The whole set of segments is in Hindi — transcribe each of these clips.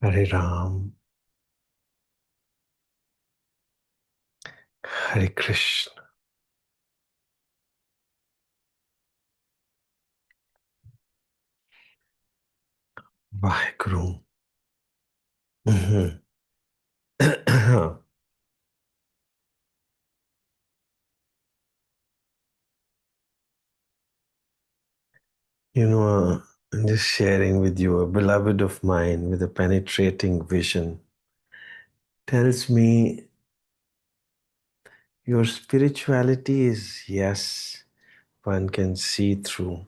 Hare Ram, Hare Krishna, Vaheguru. Mhm. I'm just sharing with you a beloved of mine with a penetrating vision tells me your spirituality is, yes, one can see through,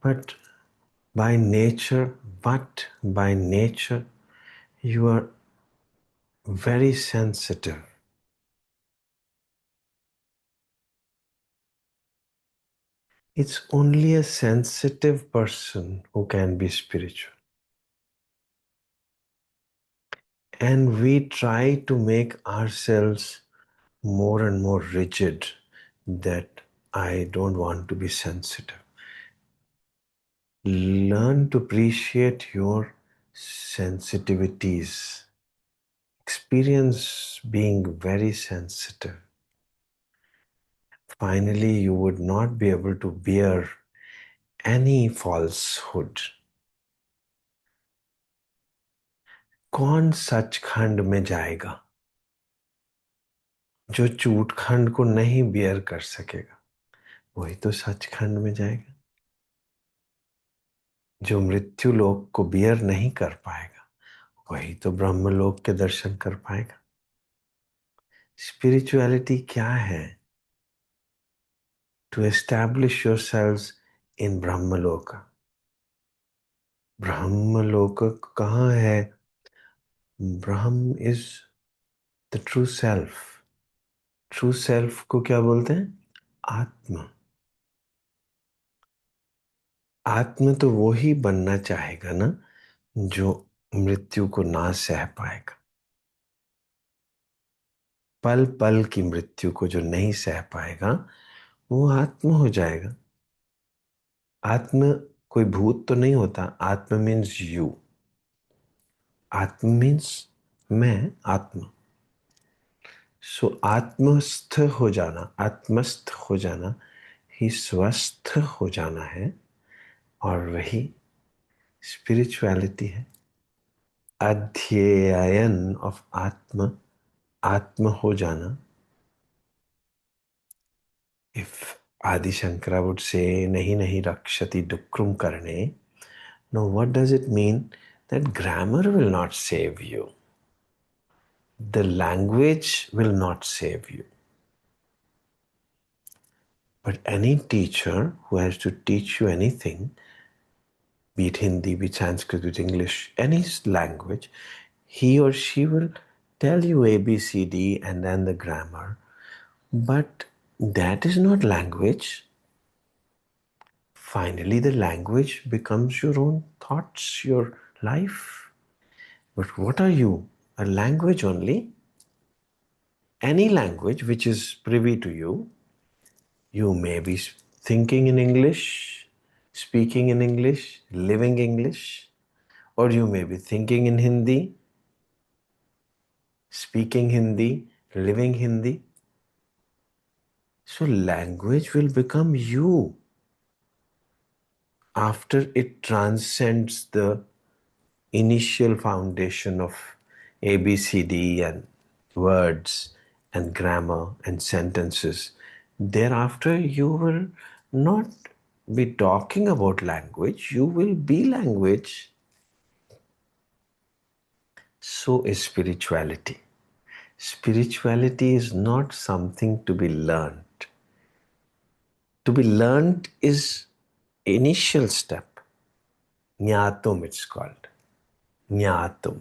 but by nature, you are very sensitive. It's only a sensitive person who can be spiritual. And we try to make ourselves more and more rigid that I don't want to be sensitive. Learn to appreciate your sensitivities. Experience being very sensitive. Finally, you would not be able to bear any falsehood. कौन सचखंड में जाएगा जो झूठखंड को नहीं बियर कर सकेगा वही तो सचखंड में जाएगा जो मृत्यु लोक को बियर नहीं कर पाएगा वही तो ब्रह्मलोक के दर्शन कर पाएगा स्पिरिचुअलिटी क्या है टू एस्टैब्लिश योरसेल्व्स इन ब्रह्मलोक ब्रह्मलोक कहाँ है ब्रह्म इज द ट्रू सेल्फ को क्या बोलते हैं आत्मा आत्मा तो वो ही बनना चाहेगा ना जो मृत्यु को ना सह पाएगा पल पल की मृत्यु को जो नहीं सह पाएगा वो आत्मा हो जाएगा आत्मा कोई भूत तो नहीं होता आत्मा मीन्स यू आत्मा मीन्स मैं आत्मा सो आत्मस्थ हो जाना ही स्वस्थ हो जाना है और वही स्पिरिचुअलिटी है अध्ययन ऑफ आत्मा आत्मा हो जाना if Adi Shankara would say, Nahi nahi rakshati dukrum karne. Now, what does it mean? That grammar will not save you. The language will not save you. But any teacher who has to teach you anything, be it Hindi, be it Sanskrit, be it English, any language, he or she will tell you A, B, C, D, and then the grammar. But that is not language. Finally, the language becomes your own thoughts, your life. But what are you? A language only. Any language which is privy to you, you may be thinking in English, speaking in English, living English, or you may be thinking in Hindi, speaking Hindi, living Hindi. So language will become you after it transcends the initial foundation of A, B, C, D and words and grammar and sentences. Thereafter, you will not be talking about language, you will be language. So is spirituality. Spirituality is not something to be learned. To be learned is initial step. Jnatum it's called. Jnatum.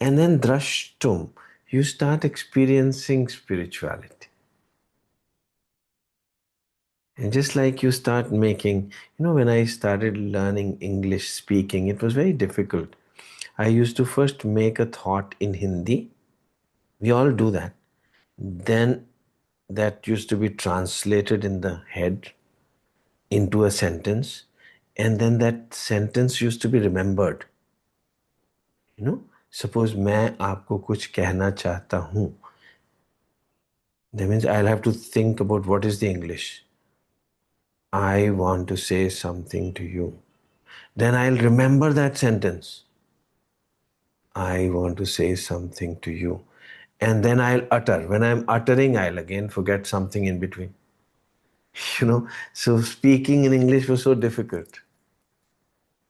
And then drashtum, you start experiencing spirituality. And just like you start making, when I started learning English speaking, it was very difficult. I used to first make a thought in Hindi. We all do that. Then that used to be translated in the head into a sentence. And then that sentence used to be remembered. You know, suppose मैं आपको कुछ कहना चाहता हूँ, that means I'll have to think about what is the English. I want to say something to you. Then I'll remember that sentence. I want to say something to you. And then I'll utter. When I'm uttering, I'll again forget something in between. You know, so speaking in English was so difficult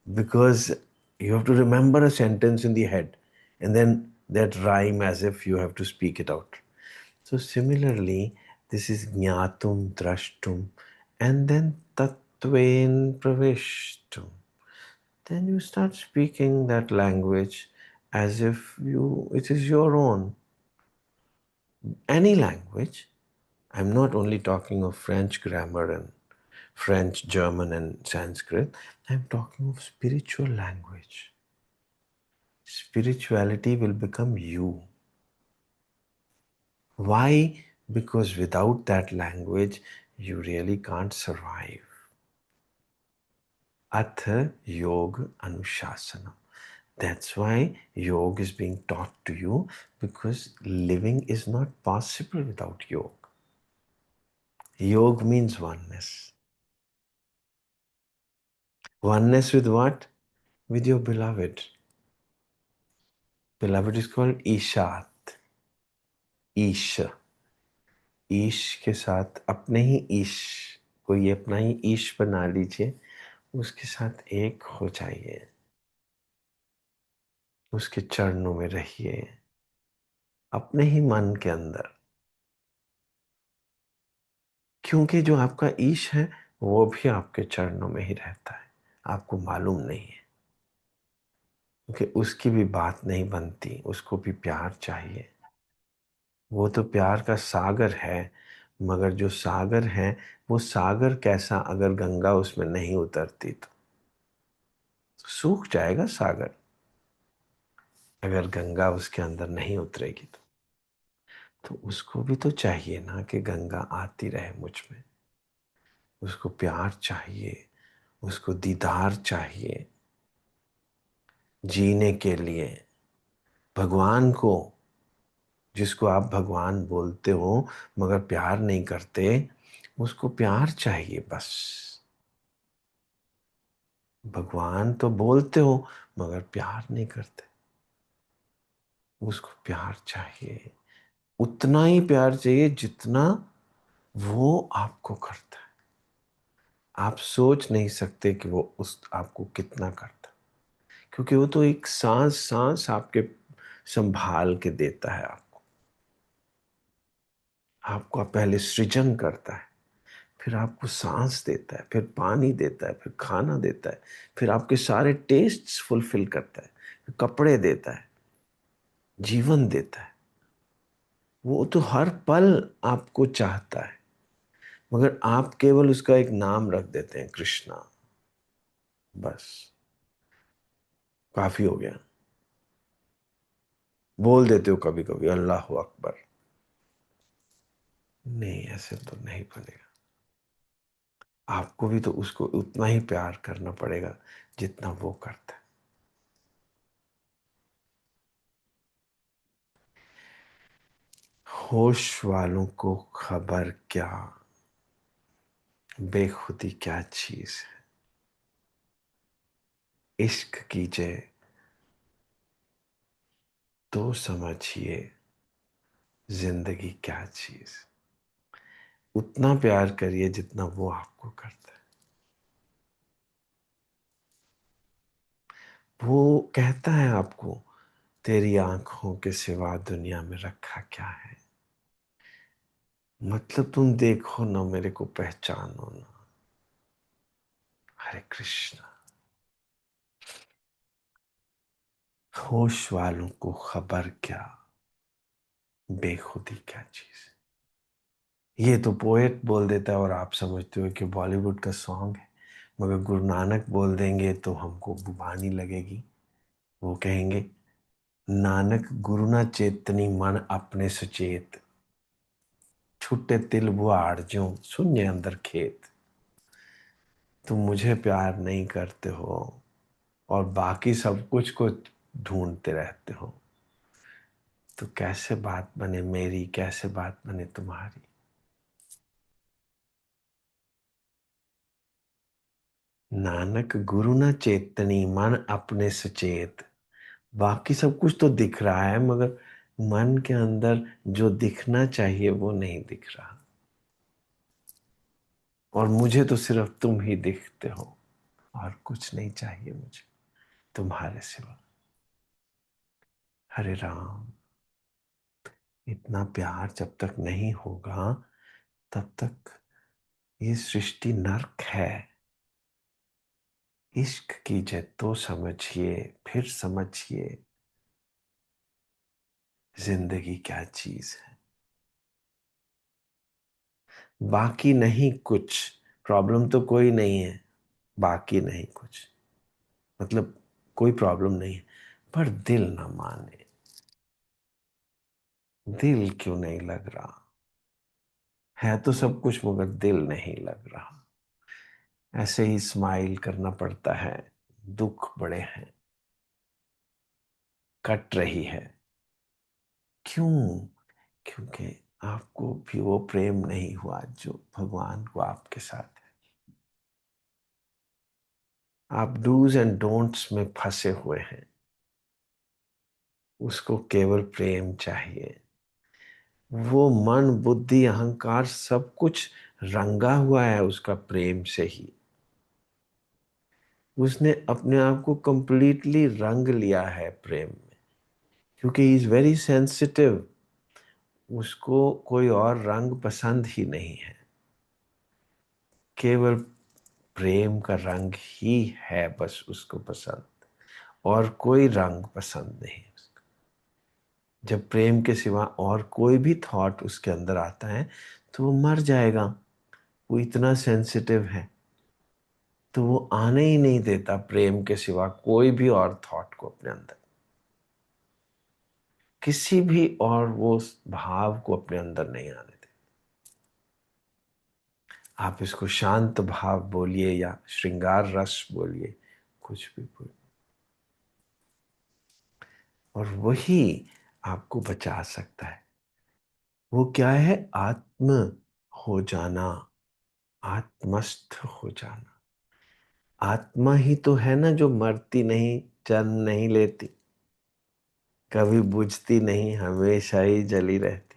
because you have to remember a sentence in the head and then that rhyme as if you have to speak it out. So similarly, this is jnatum drashtum and then tatven praveshtum. Then you start speaking that language as if it is your own. Any language. I'm not only talking of French grammar and French, German, and Sanskrit. I'm talking of spiritual language. Spirituality will become you. Why? Because without that language, you really can't survive. Atha Yoga Anushasana. That's why yoga is being taught to you, because living is not possible without yoga. Yoga means oneness. Oneness with what? With your beloved. Beloved is called Ishat. ईश, ईश के साथ अपने ही ईश, कोई अपना ही ईश बना लीजिए, उसके साथ एक हो जाइए, उसके चरणों में रहिए, अपने ही मन के अंदर। क्योंकि जो आपका ईश है वो भी आपके चरणों में ही रहता है, आपको मालूम नहीं है, क्योंकि उसकी भी बात नहीं बनती, उसको भी प्यार चाहिए। वो तो प्यार का सागर है, मगर जो सागर है वो सागर कैसा, अगर गंगा उसमें नहीं उतरती तो सूख जाएगा सागर, अगर गंगा उसके अंदर नहीं उतरेगी तो उसको भी तो चाहिए ना कि गंगा आती रहे मुझ में, उसको प्यार चाहिए, उसको दीदार चाहिए जीने के लिए। भगवान को, जिसको आप भगवान बोलते हो मगर प्यार नहीं करते, उसको प्यार चाहिए बस। भगवान तो बोलते हो मगर प्यार नहीं करते, उसको प्यार चाहिए, उतना ही प्यार चाहिए जितना वो आपको करता है। आप सोच नहीं सकते कि वो उस आपको कितना करता, क्योंकि वो तो एक सांस सांस आपके संभाल के देता है आपको। आपको पहले सृजन करता है, फिर आपको सांस देता है, फिर पानी देता है, फिर खाना देता है, फिर आपके सारे टेस्ट्स फुलफिल करता है, फिर कपड़े देता है, जीवन देता है। वो तो हर पल आपको चाहता है, मगर आप केवल उसका एक नाम रख देते हैं, कृष्णा, बस काफी हो गया। बोल देते हो कभी कभी अल्लाह अकबर, नहीं ऐसे तो नहीं बनेगा। आपको भी तो उसको उतना ही प्यार करना पड़ेगा जितना वो करता है। होश वालों को खबर क्या, बेखुदी क्या चीज है, इश्क कीजिए तो समझिए जिंदगी क्या चीज। उतना प्यार करिए जितना वो आपको करता है। वो कहता है आपको, तेरी आंखों के सिवा दुनिया में रखा क्या है, मतलब तुम देखो ना, मेरे को पहचानो ना। हरे कृष्ण। होश वालों को खबर क्या, बेखुदी क्या चीज। ये तो पोएट बोल देता है और आप समझते हो कि बॉलीवुड का सॉन्ग है, मगर गुरु नानक बोल देंगे तो हमको बुबानी लगेगी। वो कहेंगे, नानक गुरु ना चेतनी मन अपने सचेत, छुट्टे तिल बुआड़ ज्यों शून्य अंदर खेत। तुम मुझे प्यार नहीं करते हो और बाकी सब कुछ को ढूंढते रहते हो, तो कैसे बात बने मेरी, कैसे बात बने तुम्हारी। नानक गुरु न चेतनी, मन अपने सचेत। बाकी सब कुछ तो दिख रहा है, मगर मन के अंदर जो दिखना चाहिए वो नहीं दिख रहा। और मुझे तो सिर्फ तुम ही दिखते हो, और कुछ नहीं चाहिए मुझे तुम्हारे सिवा। हरे राम। इतना प्यार जब तक नहीं होगा तब तक ये सृष्टि नरक है। इश्क कीजिए तो समझिए, फिर समझिए जिंदगी क्या चीज है। बाकी नहीं कुछ, प्रॉब्लम तो कोई नहीं है। बाकी नहीं कुछ मतलब कोई प्रॉब्लम नहीं है, पर दिल ना माने। दिल क्यों नहीं लग रहा? है तो सब कुछ मगर दिल नहीं लग रहा। ऐसे ही स्माइल करना पड़ता है। दुख बड़े हैं, कट रही है। क्यों? क्योंकि आपको भी वो प्रेम नहीं हुआ जो भगवान को आपके साथ है। आप डूज एंड डोंट्स में फंसे हुए हैं। उसको केवल प्रेम चाहिए। वो मन बुद्धि अहंकार सब कुछ रंगा हुआ है उसका प्रेम से ही। उसने अपने आप को कंप्लीटली रंग लिया है प्रेम में, क्योंकि ही इज वेरी सेंसिटिव। उसको कोई और रंग पसंद ही नहीं है। केवल प्रेम का रंग ही है बस उसको पसंद, और कोई रंग पसंद नहीं उसको। जब प्रेम के सिवा और कोई भी थॉट उसके अंदर आता है तो वो मर जाएगा। वो इतना सेंसिटिव है, तो वो आने ही नहीं देता प्रेम के सिवा कोई भी और थॉट को अपने अंदर। किसी भी और वो भाव को अपने अंदर नहीं आने देता। आप इसको शांत भाव बोलिए या श्रृंगार रस बोलिए, कुछ भी बोलिए, और वही आपको बचा सकता है। वो क्या है? आत्म हो जाना, आत्मस्थ हो जाना। आत्मा ही तो है ना जो मरती नहीं, जन्म नहीं लेती, कभी बुझती नहीं, हमेशा ही जली रहती,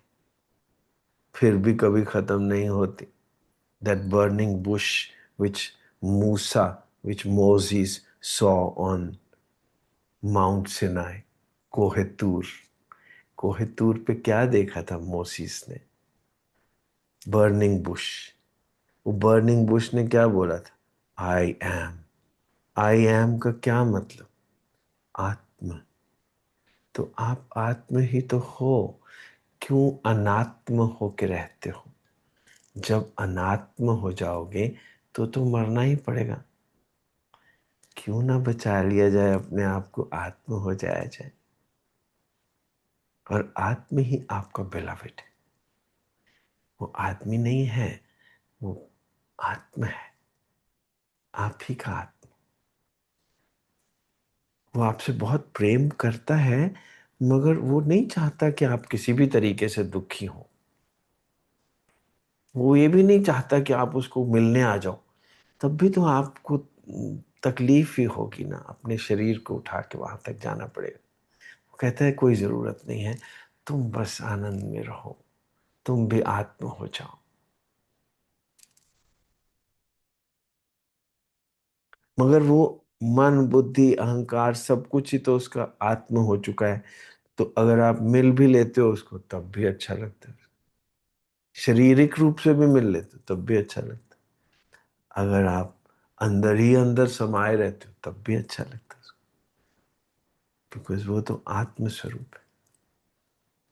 फिर भी कभी खत्म नहीं होती। दैट बर्निंग बुश which मूसा which Moses saw on Mount Sinai, कोहेतूर। कोहेतूर पे क्या देखा था मोसिस ने? Burning bush. वो बर्निंग बुश ने क्या बोला था? I am. आई एम का क्या मतलब? आत्म। तो आप आत्म ही तो हो, क्यों अनात्म होके रहते हो? जब अनात्म हो जाओगे तो मरना ही पड़ेगा। क्यों ना बचा लिया जाए अपने आप को, आत्म हो जाया जाए। और आत्म ही आपका बेलावेट है। वो आदमी नहीं है, वो आत्मा है, आप ही का आत्मा। वो आपसे बहुत प्रेम करता है, मगर वो नहीं चाहता कि आप किसी भी तरीके से दुखी हो। वो ये भी नहीं चाहता कि आप उसको मिलने आ जाओ, तब भी तो आपको तकलीफ ही होगी ना, अपने शरीर को उठा के वहां तक जाना पड़ेगा। वो कहता है कोई ज़रूरत नहीं है, तुम बस आनंद में रहो, तुम भी आत्म हो जाओ। मगर वो मन बुद्धि अहंकार सब कुछ ही तो उसका आत्म हो चुका है। तो अगर आप मिल भी लेते हो उसको तब भी अच्छा लगता है। शारीरिक रूप से भी मिल लेते हो तब भी अच्छा लगता है। अगर आप अंदर ही अंदर समाये रहते हो तब भी अच्छा लगता है, बिकॉज वो तो आत्म स्वरूप है।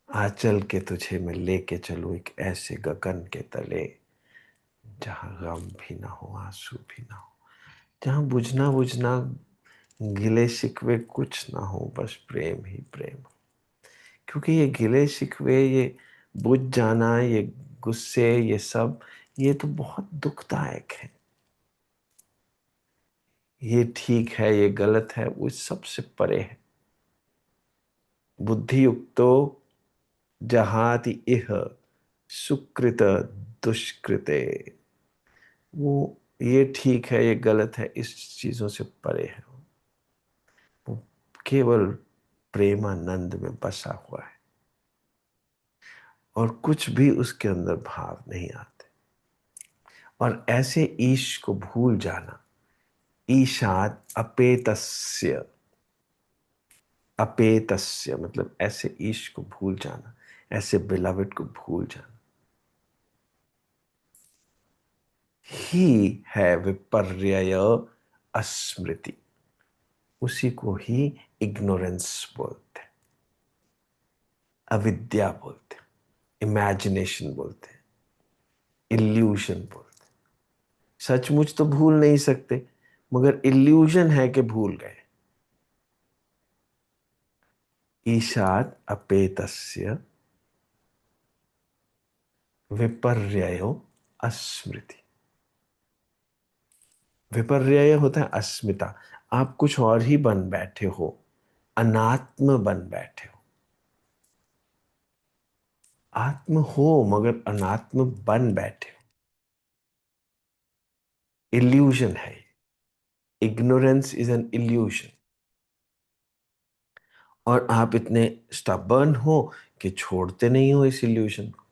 आंचल के तुझे मैं लेके चलूं एक ऐसे गगन के तले, जहां गम भी ना हो, आंसू भी ना हो, जहां बुझना बुझना गिले शिकवे कुछ ना हो, बस प्रेम ही प्रेम। क्योंकि ये गिले शिकवे, ये बुझ जाना, ये गुस्से, ये सब, ये तो बहुत दुखदायक है। ये ठीक है, ये गलत है, वो सबसे परे है। बुद्धि युक्तो जहाति इह सुकृत दुष्कृते। वो ये ठीक है, ये गलत है, इस चीजों से परे है। वो केवल प्रेमानंद में बसा हुआ है और कुछ भी उसके अंदर भाव नहीं आते। और ऐसे ईश को भूल जाना, ईशाद अपेतस्य, अपेतस्य मतलब ऐसे ईश को भूल जाना, ऐसे बिलवड को भूल जाना, ही है विपर्यय अस्मृति। उसी को ही इग्नोरेंस बोलते हैं, अविद्या बोलते हैं, इमेजिनेशन बोलते हैं, इल्यूशन बोलते हैं। सचमुच तो भूल नहीं सकते, मगर इल्यूजन है कि भूल गए। ईशात अपेतस्य विपर्ययो अस्मृति। विपर्यय होता है अस्मिता। आप कुछ और ही बन बैठे हो, अनात्म बन बैठे हो। आत्म हो मगर अनात्म बन बैठे हो। इल्यूजन है। Ignorance is an illusion. और आप इतने स्टबर्न हो कि छोड़ते नहीं हो इस इल्यूजन को।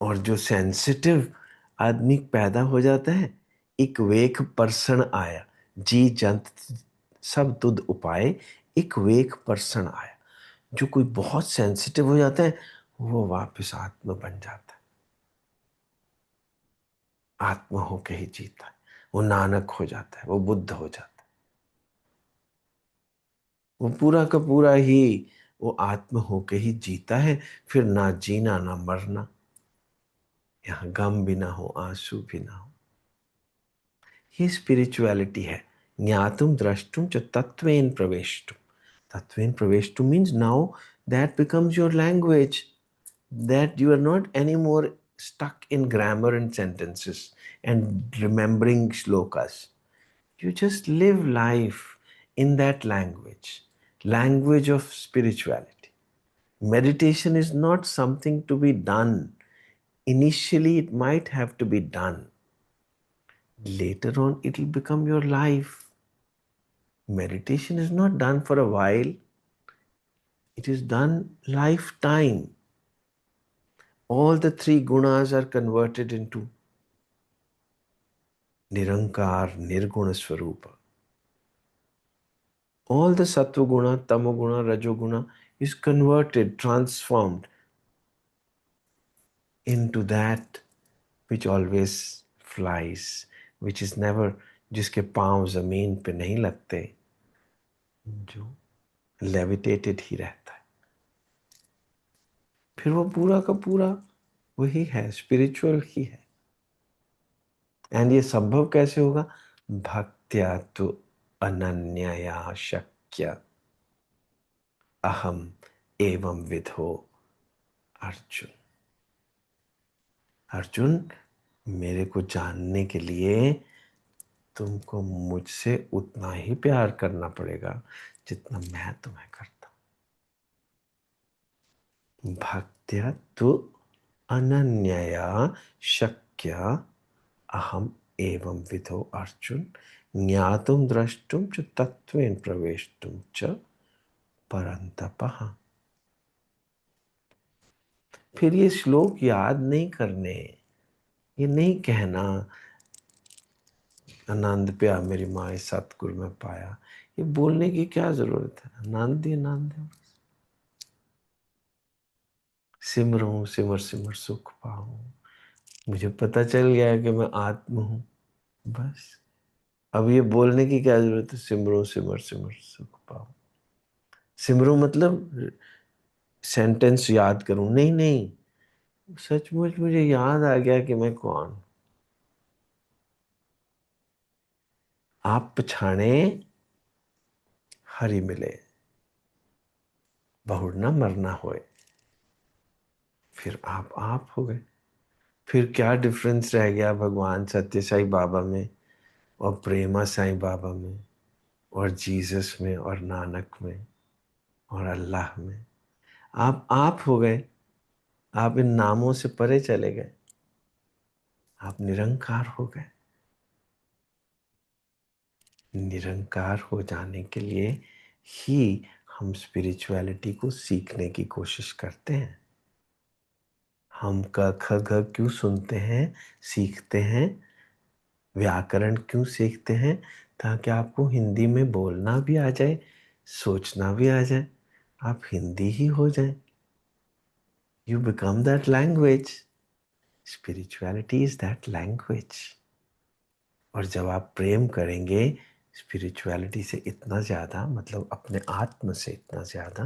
और जो सेंसिटिव आदमी पैदा हो जाता है, एक वेक पर्सन आया, जी जंत सब तुद उपाय, एक वेक पर्सन आया। जो कोई बहुत सेंसिटिव हो जाता है, वो वापस आत्मा बन जाता है, आत्मा होके ही जीता है। वो नानक हो जाता है, वो बुद्ध हो जाता है। वो पूरा का पूरा ही वो आत्मा होके ही जीता है। फिर ना जीना ना मरना, यहाँ गम भी ना हो, आंसू भी ना हो। ये स्पिरिचुअलिटी है। ज्ञातुम द्रष्टुम च तत्वेन प्रवेष्टुम। तत्वेन प्रवेष्टुम means now that becomes your language, that you are not anymore stuck in grammar and sentences and remembering shlokas. You just live life in that language, language of spirituality. Meditation is not something to be done. Initially, it might have to be done. Later on, it will become your life. Meditation is not done for a while, it is done lifetime. All the three gunas are converted into Nirankar, Nirguna Swarupa. All the Sattva guna, Tamoguna, Rajoguna is converted, transformed into that which always flies, which is never, जिसके पांव जमीन पे नहीं लगते, जो लेविटेटेड ही रहता है। फिर वो पूरा का पूरा वही है, स्पिरिचुअल ही है। एंड ये संभव कैसे होगा? भक्त्या तो अनन्यया शक्य अहम एवं विधो अर्जुन। अर्जुन, मेरे को जानने के लिए तुमको मुझसे उतना ही प्यार करना पड़ेगा जितना मैं तुम्हें करता हूं। भक्त्या तो अनन्यया शक्य अहम एवं विधो अर्जुन ज्ञातुम द्रष्टुम च तत्वेन प्रवेष्टुम च परंतपः। फिर ये श्लोक याद नहीं करने, ये नहीं कहना आनंद प्या मेरी माए सतगुरु में पाया। ये बोलने की क्या जरूरत है? आनंद ही आनंद है। सिमरूं सिमर सिमर सुख पाऊं। मुझे पता चल गया है कि मैं आत्मा हूं, बस। अब ये बोलने की क्या जरूरत है? सिमरूं सिमर सिमर सुख पाऊं। सिमरूं मतलब सेंटेंस याद करूं? नहीं नहीं, सचमुच मुझे याद आ गया कि मैं कौन। आप पछाणे हरि मिले, बहुड़ ना मरना होए। फिर आप हो गए। फिर क्या डिफरेंस रह गया भगवान सत्य साईं बाबा में और प्रेमा साईं बाबा में? और जीसस में और नानक में और अल्लाह में। आप हो गए। आप इन नामों से परे चले गए। आप निरंकार हो गए। निरंकार हो जाने के लिए ही हम स्पिरिचुअलिटी को सीखने की कोशिश करते हैं। हम क ख ग क्यों सुनते हैं, सीखते हैं? व्याकरण क्यों सीखते हैं? ताकि आपको हिंदी में बोलना भी आ जाए, सोचना भी आ जाए, आप हिंदी ही हो जाए। You become that language. Spirituality is that language. और जब आप प्रेम करेंगे स्पिरिचुअलिटी से इतना ज़्यादा, मतलब अपने आत्म से इतना ज़्यादा,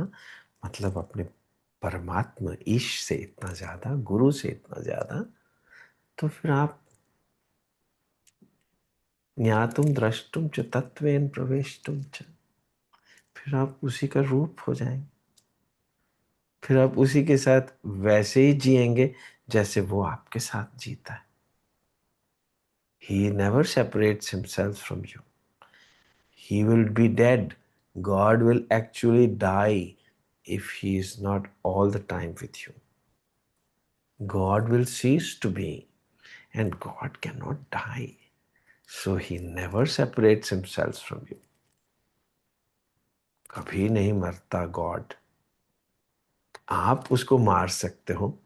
मतलब अपने परमात्मा ईश से इतना ज़्यादा, गुरु से इतना ज़्यादा, तो फिर आप ज्ञातुम द्रष्टुम च तत्वेन प्रवेष्टुम च, फिर आप उसी का रूप हो जाएंगे। फिर आप उसी के साथ वैसे ही जिएंगे जैसे वो आपके साथ जीता है। He never separates himself from you. He will be dead. God will actually die if he is not all the time with you. God will cease to be, and God cannot die. So he never separates himself from you. कभी नहीं मरता गॉड। आप उसको मार सकते हो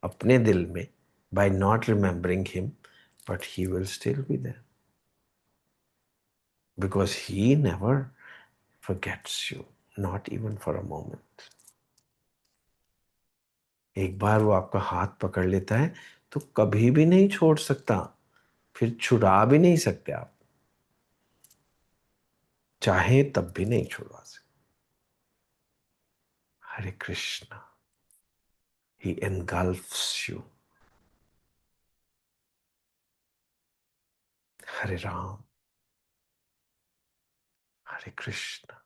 अपने दिल में by not remembering him, but he will still be there because he never forgets you, not even for a moment. एक बार वो आपका हाथ पकड़ लेता है तो कभी भी नहीं छोड़ सकता, फिर छुड़ा भी नहीं सकते आप, चाहे तब भी नहीं छुड़वा सकते। हरे कृष्णा। ही engulfs you. Hare Ram. Hare Krishna.